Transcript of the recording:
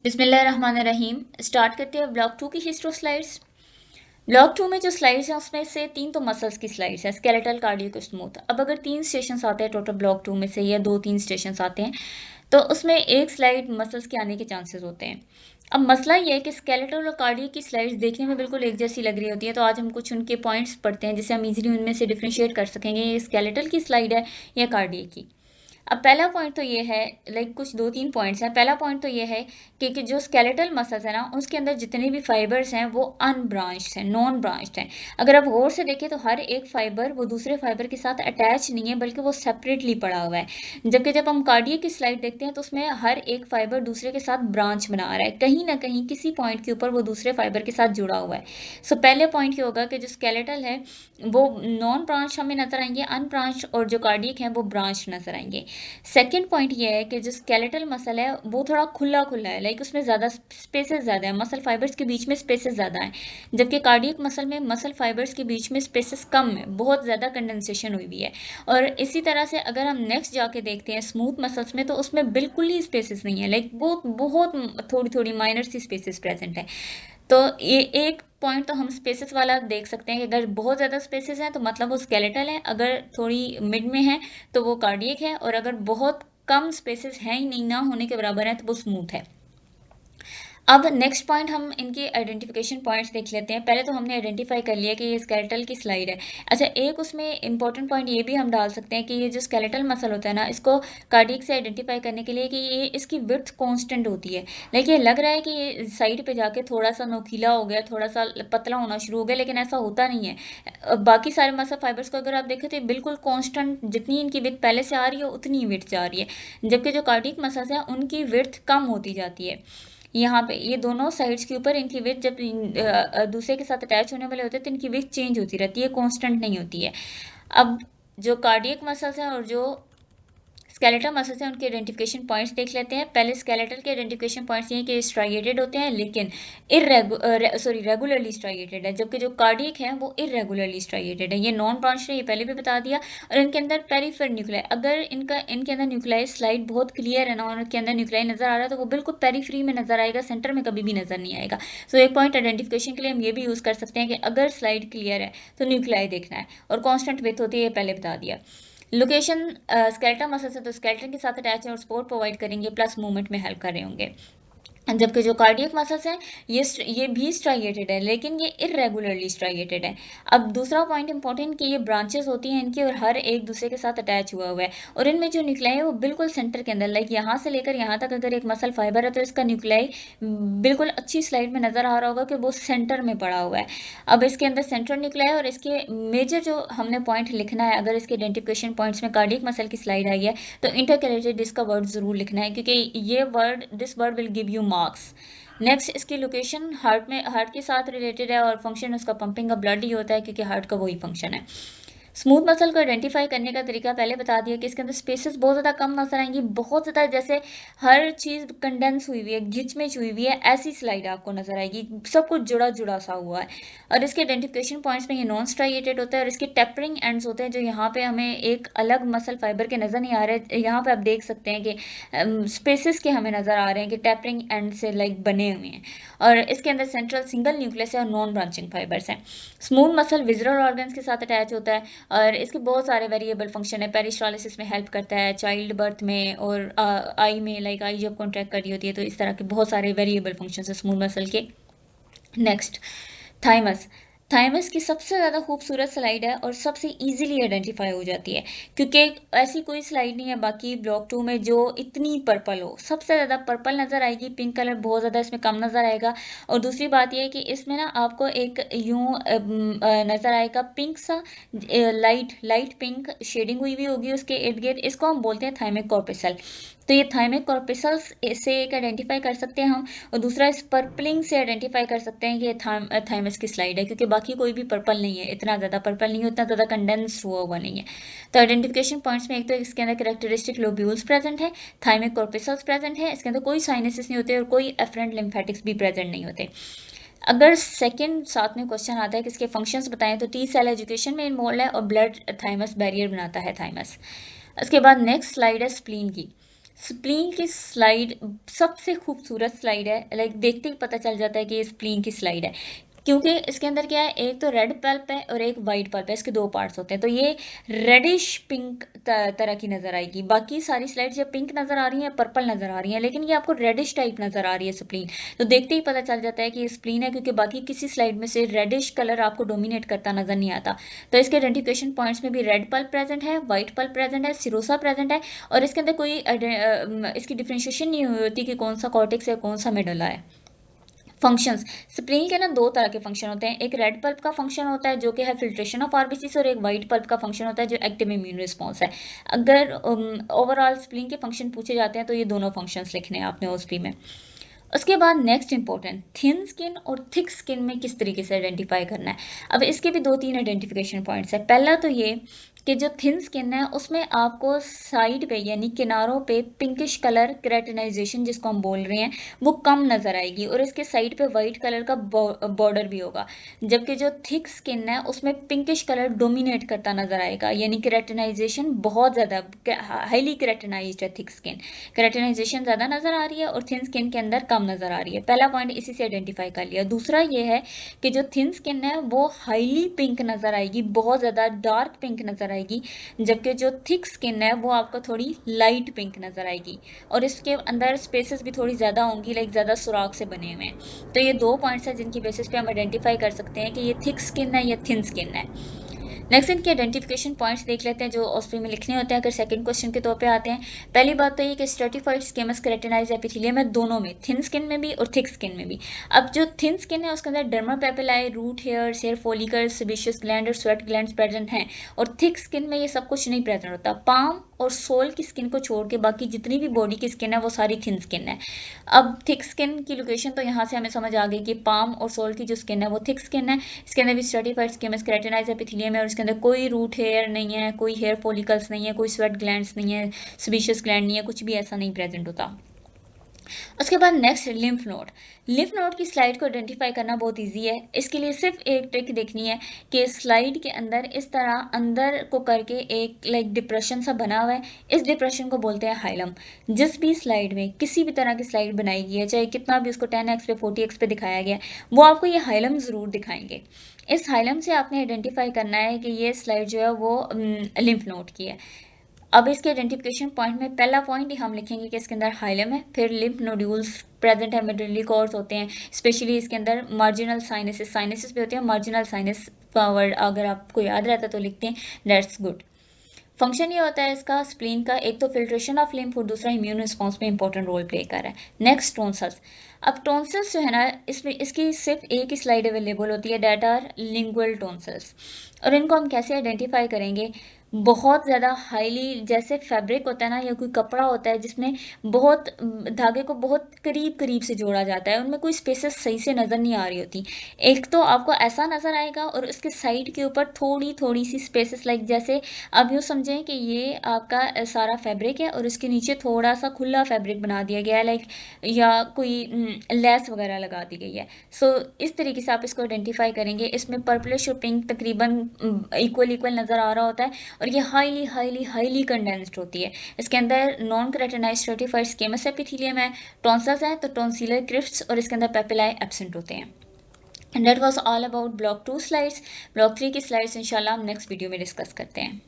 बिस्मिल्लाहिर्रहमानिर्रहीम। स्टार्ट करते हैं ब्लॉक 2 की हिस्ट्री स्लाइड्स। ब्लॉक 2 में जो स्लाइड्स हैं उसमें से 3 तो मसल्स की स्लाइड्स हैं, स्केलेटल, कार्डियक, स्मूथ। अब अगर 3 स्टेशंस आते हैं टोटल ब्लॉक 2 में से, या 2-3 स्टेशंस आते हैं, तो उसमें एक स्लाइड मसल्स के आने के चांसेस होते हैं। अब मसला ये है कि स्केलेटल और कार्डियक की स्लाइड्स देखने में बिल्कुल एक जैसी लग रही होती है, तो आज हम कुछ उनके पॉइंट्स पढ़ते हैं जिससे हम इजीली उनमें से डिफरेंशिएट कर सकेंगे ये स्केलेटल की स्लाइड है या कार्डियक की। अब पहला पॉइंट तो ये है, कुछ 2-3 पॉइंट्स हैं। पहला पॉइंट तो ये है कि जो स्केलेटल मसल्स है ना, उसके अंदर जितने भी फाइबर्स हैं वो अनब्रांच्ड हैं, नॉन ब्रांच्ड हैं। अगर आप गौर से देखें तो हर एक फाइबर वो दूसरे फाइबर के साथ अटैच नहीं है, बल्कि वो सेपरेटली पड़ा हुआ है। जबकि जब हम कार्डियक की स्लाइड देखते हैं तो उसमें हर एक फाइबर दूसरे के साथ ब्रांच बना रहा है, कहीं ना कहीं किसी पॉइंट के ऊपर वो दूसरे फाइबर के साथ जुड़ा हुआ है। सो पहले पॉइंट ये होगा कि जो स्केलेटल है वो नॉन ब्रांच हमें नजर आएंगे, अनब्रांच, और जो कार्डियक है वो ब्रांच नजर आएंगे। सेकेंड पॉइंट ये है कि जो स्केलेटल मसल है वो थोड़ा खुला खुला है, उसमें ज़्यादा स्पेसेस ज़्यादा है, मसल फाइबर्स के बीच में स्पेसेस ज़्यादा है। जबकि कार्डियक मसल में मसल फाइबर्स के बीच में स्पेसेस कम है, बहुत ज़्यादा कंडेंसेशन हुई हुई है। और इसी तरह से अगर हम नेक्स्ट जाके देखते हैं स्मूथ मसल्स में, तो उसमें बिल्कुल ही स्पेसेस नहीं है, बहुत बहुत थोड़ी थोड़ी माइनर सी स्पेसेस प्रेजेंट है। तो ये एक पॉइंट तो हम स्पेसेस वाला देख सकते हैं कि अगर बहुत ज़्यादा स्पेसेस हैं तो मतलब वो स्केलेटल है, अगर थोड़ी मिड में है तो वो कार्डियक है, और अगर बहुत कम स्पेसेस हैं ही नहीं, ना होने के बराबर है, तो वो स्मूथ है। अब नेक्स्ट पॉइंट हम इनके आइडेंटिफिकेशन पॉइंट्स देख लेते हैं। पहले तो हमने आइडेंटिफाई कर लिया कि ये स्केलेटल की स्लाइड है। अच्छा, एक उसमें इंपॉर्टेंट पॉइंट ये भी हम डाल सकते हैं कि ये जो स्केलेटल मसल होता है ना, इसको कार्डियक से आइडेंटिफाई करने के लिए कि ये इसकी विड्थ कांस्टेंट होती है। ये लग रहा है कि ये साइड पे जाके थोड़ा सा नोकीला हो गया, थोड़ा सा पतला होना शुरू हो गया, लेकिन ऐसा होता नहीं है। बाकी सारे मसल फाइबर्स को अगर आप देखें तो बिल्कुल कांस्टेंट, जितनी इनकी विड्थ पहले से आ रही है उतनी ही विड्थ जा रही है। जबकि जो कार्डियक मसल्स हैं उनकी विड्थ कम होती जाती है। यहाँ पे ये दोनों साइड्स के ऊपर इनकी विड्थ जब दूसरे के साथ अटैच होने वाले होते हैं तो इनकी विड्थ चेंज होती रहती है, कांस्टेंट नहीं होती है। अब जो कार्डियक मसल्स हैं और जो स्केलेटल मसल्स हैं उनके आइडेंटिफिकेशन पॉइंट्स देख लेते हैं। पहले स्केलेटल के आइडेंटिफिकेशन पॉइंट्स ये हैं कि स्ट्राइएटेड होते हैं, लेकिन रेगुलरली स्ट्राइएटेड है। जबकि जो कार्डियक है वो इरेगुलरली स्ट्राइएटेड है, ये नॉन ब्रांच्ड है, ये पहले भी बता दिया। और इनके अंदर पेरिफेरल न्यूक्लियाई, अगर इनके अंदर न्यूक्लियाई स्लाइड बहुत क्लियर है ना, और इनके अंदर न्यूक्लियाई नजर आ रहा है, तो वो बिल्कुल पेरीफ्री में नजर आएगा, सेंटर में कभी भी नजर नहीं आएगा। सो एक पॉइंट आइडेंटिफिकेशन के लिए हम ये भी यूज कर सकते हैं कि अगर स्लाइड क्लियर है तो न्यूक्लियाई देखना है, और कॉन्स्टेंट विड्थ होती है, ये पहले बता दिया। लोकेशन स्केलेटल मसल से तो स्केलेटन के साथ अटैच है और सपोर्ट प्रोवाइड करेंगे, प्लस मूवमेंट में हेल्प कर रहे होंगे। जबकि जो कार्डियक मसल्स हैं ये भी स्ट्राइएटेड है, लेकिन ये इरेगुलरली स्ट्राइएटेड है। अब दूसरा पॉइंट इंपॉर्टेंट कि ये ब्रांचेस होती हैं इनकी, और हर एक दूसरे के साथ अटैच हुआ हुआ है, और इनमें जो न्यूक्लियाई है वो बिल्कुल सेंटर के अंदर, यहाँ से लेकर यहाँ तक अगर एक मसल फाइबर है तो इसका न्यूक्लियाई बिल्कुल अच्छी स्लाइड में नजर आ रहा होगा कि वो सेंटर में पड़ा हुआ है। अब इसके अंदर सेंट्रल न्यूक्लियाई, और इसके मेजर जो हमने पॉइंट लिखना है, अगर इसके आइडेंटिफिकेशन पॉइंट्स में कार्डियक मसल की स्लाइड आई है तो इंटरकैलेटेड डिस्क का वर्ड जरूर लिखना है, क्योंकि this word will give you marks. Next, इसकी लोकेशन हार्ट के साथ रिलेटेड है, और फंक्शन उसका पंपिंग का ब्लड ही होता है, क्योंकि हार्ट का वही फंक्शन है। स्मूथ मसल को आइडेंटिफाई करने का तरीका पहले बता दिया कि इसके अंदर स्पेसेस बहुत ज़्यादा कम नजर आएंगी, बहुत ज़्यादा, जैसे हर चीज़ कंडेंस हुई हुई है, घिचमिच हुई हुई है, ऐसी स्लाइड आपको नजर आएगी, सब कुछ जुड़ा जुड़ा सा हुआ है। और इसके आइडेंटिफिकेशन पॉइंट्स में ये नॉन स्ट्राइएटेड होता है, और इसके टेपरिंग एंड्स होते हैं, जो यहाँ पे हमें एक अलग मसल फाइबर के नजर नहीं आ रहे। यहाँ पे आप देख सकते हैं कि स्पेसेस के हमें नजर आ रहे हैं कि टेपरिंग एंड से बने हुए हैं। और इसके अंदर सेंट्रल सिंगल न्यूक्लियस है और नॉन ब्रांचिंग फाइबर्स हैं। स्मूथ मसल विजुअल ऑर्गन्स के साथ अटैच होता है, और इसके बहुत सारे वेरिएबल फंक्शन है। पेरिस्टालिसिस में हेल्प करता है, चाइल्ड बर्थ में, और आई में, आई जब कॉन्ट्रैक्ट कर रही होती है, तो इस तरह के बहुत सारे वेरिएबल फंक्शन है स्मूथ मसल के। Next, thymus. थाइमस की सबसे ज़्यादा खूबसूरत स्लाइड है और सबसे इजीली आइडेंटिफाई हो जाती है, क्योंकि ऐसी कोई स्लाइड नहीं है बाकी ब्लॉक 2 में जो इतनी पर्पल हो। सबसे ज़्यादा पर्पल नज़र आएगी, पिंक कलर बहुत ज़्यादा इसमें कम नज़र आएगा। और दूसरी बात यह है कि इसमें ना आपको एक यूं नज़र आएगा पिंक सा, लाइट लाइट पिंक शेडिंग हुई हुई होगी उसके इर्द गिर्द। इसको हम बोलते हैं थाइमिक कॉर्पिसल। तो ये थाइमिक कॉर्पिसल्स से एक आइडेंटिफाई कर सकते हैं हम, और दूसरा इस पर्पलिंग से आइडेंटिफाई कर सकते हैं कि ये थाइमस की स्लाइड है, क्योंकि बाकी कोई भी पर्पल नहीं है, इतना ज़्यादा पर्पल नहीं है, उतना ज़्यादा कंडेंस हुआ नहीं है। तो आइडेंटिफिकेशन पॉइंट्स में एक तो इसके अंदर कैरेक्टरिस्टिक लोब्यूल्स प्रेजेंट है, थाइमिक कॉर्पिसल्स प्रेजेंट है, इसके अंदर कोई साइनसिस नहीं होते और कोई एफरेंट लिम्फेटिक्स भी प्रेजेंट नहीं होते। अगर सेकंड साथ में क्वेश्चन आता है कि इसके फंक्शंस बताएं, तो टी सेल एजुकेशन में इन्वॉल्व है, और ब्लड थाइमस बैरियर बनाता है थाइमस। उसके बाद नेक्स्ट स्लाइड है स्प्लीन की। स्प्लीन की स्लाइड सबसे खूबसूरत स्लाइड है, लाइक देखते ही पता चल जाता है कि ये स्प्लीन की स्लाइड है, क्योंकि इसके अंदर क्या है, एक तो रेड पल्प है और एक वाइट पल्प है, इसके दो पार्ट्स होते हैं। तो ये रेडिश पिंक तरह की नजर आएगी। बाकी सारी स्लाइड्स या पिंक नजर आ रही हैं, पर्पल नजर आ रही हैं, लेकिन ये आपको रेडिश टाइप नजर आ रही है स्प्लीन। तो देखते ही पता चल जाता है कि ये स्प्लीन है, क्योंकि बाकी किसी स्लाइड में से रेडिश कलर आपको डोमिनेट करता नजर नहीं आता। तो इसके आइडेंटिफिकेशन पॉइंट्स में भी रेड पल्प प्रेजेंट है, व्हाइट पल्प प्रेजेंट है, सिरोसा प्रेजेंट है, और इसके अंदर कोई इसकी डिफ्रेंशिएशन नहीं हुई होती कि कौन सा कॉर्टेक्स है कौन सा मेडुला है। फंक्शंस, स्प्लीन के ना दो तरह के फंक्शन होते हैं। एक रेड पल्प का फंक्शन होता है जो कि है फिल्ट्रेशन ऑफ आरबीसी, और एक वाइट पल्प का फंक्शन होता है जो एक्टिव इम्यून रिस्पॉन्स है। अगर ओवरऑल स्प्लीन के फंक्शन पूछे जाते हैं तो ये दोनों फंक्शंस लिखने हैं आपने ओएसपी में। उसके बाद नेक्स्ट इंपॉर्टेंट, थिन स्किन और थिक स्किन में किस तरीके से आइडेंटिफाई करना है। अब इसके भी दो तीन आइडेंटिफिकेशन पॉइंट्स है। पहला तो ये कि जो थिन स्किन है उसमें आपको साइड पे यानी किनारों पे पिंकिश कलर केराटिनाइजेशन जिसको हम बोल रहे हैं वो कम नजर आएगी, और इसके साइड पे वाइट कलर का बॉर्डर भी होगा। जबकि जो थिक स्किन है उसमें पिंकिश कलर डोमिनेट करता नजर आएगा, यानी केराटिनाइजेशन बहुत ज्यादा, हाईली केराटिनाइज्ड है थिक स्किन, केराटिनाइजेशन ज्यादा नजर आ रही है और थिन स्किन के अंदर कम नजर आ रही है। पहला पॉइंट इसी से आइडेंटिफाई कर लिया। दूसरा ये है कि जो थिन स्किन है वो हाईली पिंक नजर आएगी, बहुत ज्यादा डार्क पिंक नजर आएगी, जबकि जो थिक स्किन है वो आपको थोड़ी लाइट पिंक नजर आएगी, और इसके अंदर स्पेसेस भी थोड़ी ज्यादा होंगी, लाइक ज्यादा सुराख से बने हुए हैं। तो ये दो पॉइंट्स हैं जिनकी बेसिस पे हम आइडेंटिफाई कर सकते हैं कि ये थिक स्किन है या थिन स्किन है। नेक्स्ट इनके आइडेंटिफिकेशन पॉइंट्स देख लेते हैं जो ऑस्ट्री में लिखने होते हैं अगर सेकंड क्वेश्चन के तौर पे आते हैं। पहली बात तो ये कि स्ट्रेटिफाइड स्क्वेमस केराटिनाइज्ड एपिथेलियम है, दोनों में, थिन स्किन में भी और थिक स्किन में भी। अब जो थिन स्किन है उसके अंदर derma papillae, root hairs, hair follicles, sebaceous gland और स्वेट ग्लैंड्स प्रेजेंट हैं, और थिक स्किन में ये सब कुछ नहीं प्रेजेंट होता। पाम और सोल की स्किन को छोड़ के बाकी जितनी भी बॉडी की स्किन है वो सारी थिन स्किन है। अब थिक स्किन की लोकेशन तो यहाँ से हमें समझ आ गई कि पाम और सोल की जो स्किन है वो थिक स्किन है। इसके अंदर भी स्ट्रेटिफाइड स्क्वेमस केराटिनाइज्ड एपिथेलियम है, और इसके अंदर कोई रूट हेयर नहीं है, कोई हेयर फॉलिकल्स नहीं है, कोई स्वेट ग्लैंड्स नहीं है, सेबेशियस ग्लैंड नहीं है, कुछ भी ऐसा नहीं प्रेजेंट होता। उसके बाद next lymph node. Lymph node की स्लाइड को आइडेंटिफाई करना बहुत इजी है। इसके लिए सिर्फ एक ट्रिक देखनी है कि स्लाइड के अंदर इस तरह अंदर को करके एक लाइक डिप्रेशन सा बना हुआ है, इस डिप्रेशन को बोलते हैं हाइलम। जिस भी स्लाइड में किसी भी तरह की स्लाइड बनाई गई है, चाहे कितना भी उसको 10x पे 40x पे दिखाया गया है, वो आपको ये हाइलम जरूर दिखाएंगे। इस हाइलम से आपने आइडेंटिफाई करना है कि ये स्लाइड जो है वो लिम्फ नोड की है। अब इसके आइडेंटिफिकेशन पॉइंट में पहला पॉइंट ही हम लिखेंगे कि इसके अंदर हाइलम है, फिर लिम्फ नोड्यूल्स प्रेजेंट है, मिडरली कॉर्ड्स होते हैं, स्पेशली इसके अंदर मार्जिनल साइनसिस, साइनसिस भी होते हैं, मार्जिनल साइनस का वर्ड अगर आपको याद रहता है तो लिखते हैं, दैट्स गुड। फंक्शन ये होता है इसका स्प्लीन का, एक तो फिल्ट्रेशन ऑफ लिम्फ और दूसरा इम्यून रिस्पॉन्स में इंपॉर्टेंट रोल प्ले कर रहा है। Next tonsils. अब टॉन्सिल्स जो है ना, इसमें इसकी सिर्फ एक ही स्लाइड अवेलेबल होती है, डेट आर लिंगुअल टॉन्सिल्स। और इनको हम कैसे आइडेंटिफाई करेंगे, बहुत ज़्यादा हाईली, जैसे फैब्रिक होता है ना या कोई कपड़ा होता है जिसमें बहुत धागे को बहुत करीब करीब से जोड़ा जाता है, उनमें कोई स्पेसेस सही से नज़र नहीं आ रही होती। एक तो आपको ऐसा नज़र आएगा, और उसके साइड के ऊपर थोड़ी थोड़ी सी स्पेसेस, लाइक जैसे आप यूँ समझें कि ये आपका सारा फैब्रिक है और उसके नीचे थोड़ा सा खुला फैब्रिक बना दिया गया है, लाइक या कोई लेस वगैरह लगा दी गई है। सो इस तरीके से आप इसको आइडेंटिफाई करेंगे। इसमें पर्पलिश और पिंक तकरीबन इक्वल इक्वल नज़र आ रहा होता है, और ये हाईली हाईली हाईली कंडेंस्ड होती है। इसके अंदर non keratinised stratified squamous epithelium है, टॉन्सिल्स हैं तो टॉन्सिलर क्रिस्ट्स, और इसके अंदर पेपिलाए एब्सेंट होते हैं। And that was all about block 2 slides. Block 3 की स्लाइड्स इंशाल्लाह हम नेक्स्ट वीडियो में डिस्कस करते हैं।